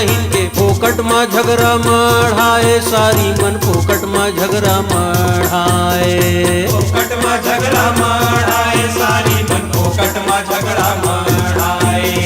बहिन के फोकट में झगड़ा मढ़ाए, सारी मन फोकट में झगड़ा मढ़ाए। फोकट में झगड़ा मढ़ाए, सारी मन फोकट में झगड़ा मढ़ाए।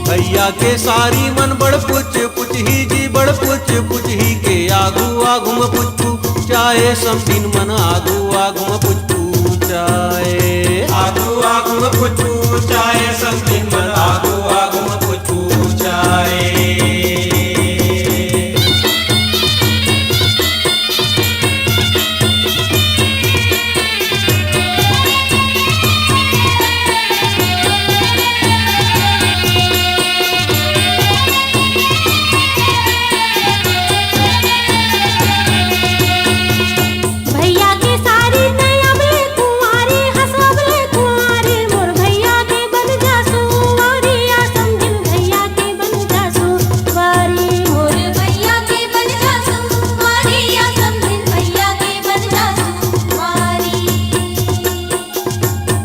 भैया के सारी मन बड़ पुछ पुछ ही जी, बड़ पुछ पुछ ही के आगू आगू में पुछ चाहे समझिन मन आगू आगू में पुछ चाहे। आगू आगू में पुछ चाहे समझिन मन आगू आगू में पुछ चाहे।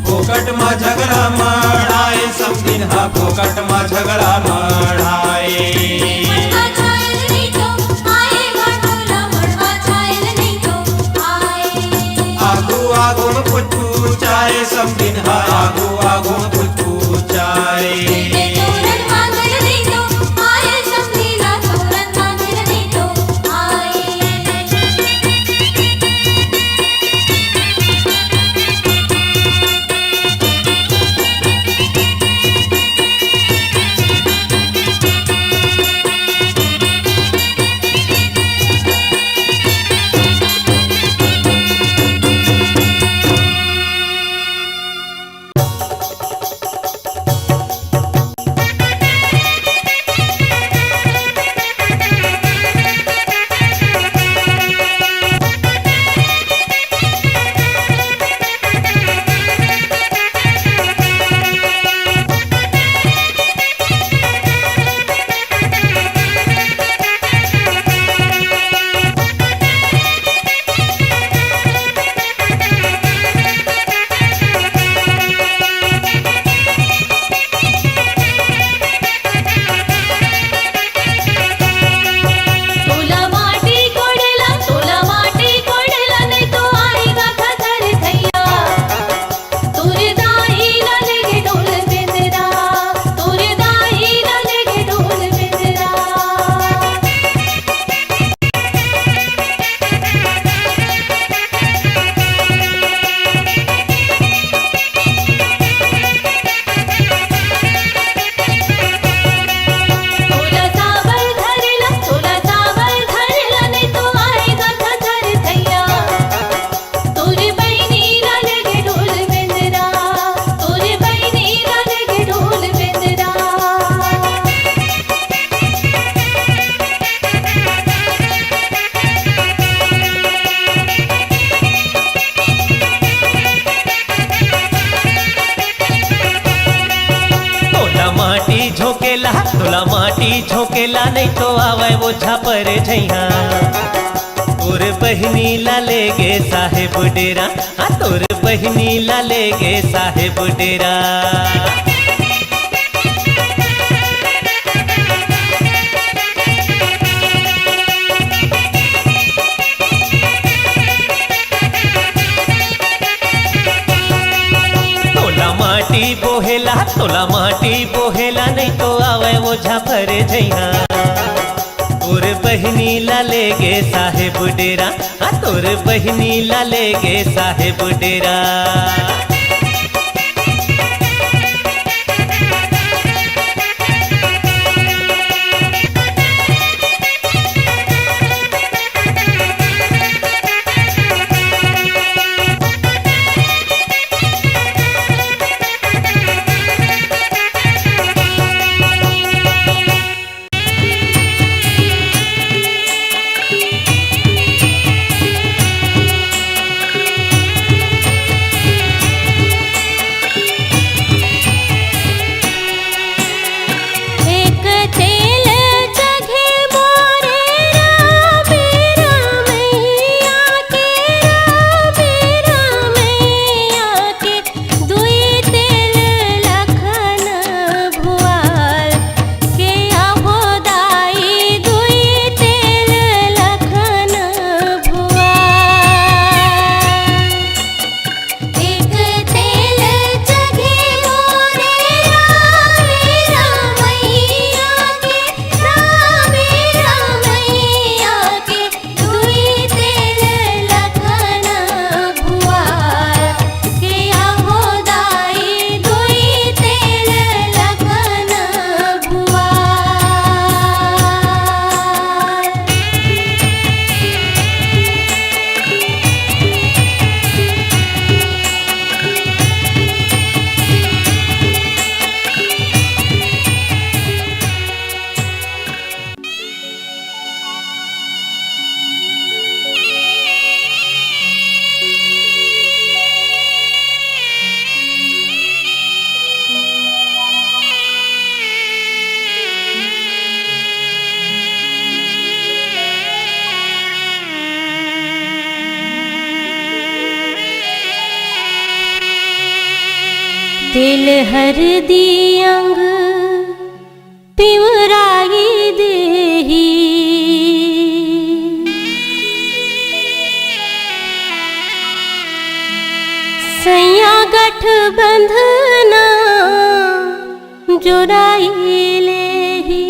फोकट में झगड़ा मढ़ाए, समझिन हा फोकट में झगड़ा मढ़ाए। आगू आगू में पुछ चाहे समझिन हा आगू आगू में पुछ चाहे। तोला माटी झोंकेला नहीं तो आवे वो झापर झैया। तोर बहनी ला ले गे साहेब डेरा, हाँ तोर बहनी ला ले गे साहेब डेरा। तोला माटी बोहेला नहीं तो आवे वो झापर झैया। तोर बहनी ला ले गे साहेब डेरा, हाँ तोर बहनी ला ले गे साहेब डेरा। तिल हरदी अंग पिवराई देही, सैया गठ बंधना जुराई लेही।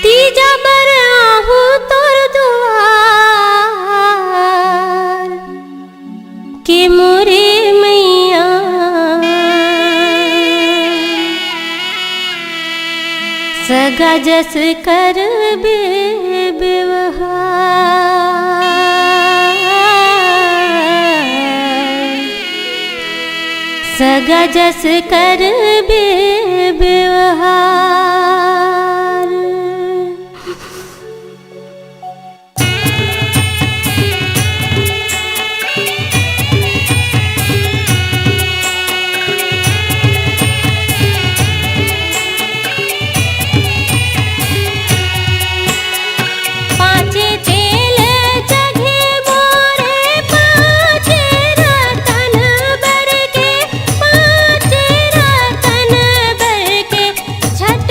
तीजा बर आहू तोर दुआर के मोरे मैया, सगा जस कर बे व्यवहार, सगा जस कर बे व्यवहार। पाँचे तेल जघे मोरे पाँचे रतन बर के, पाँचे रतन बर के, छठ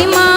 महिमा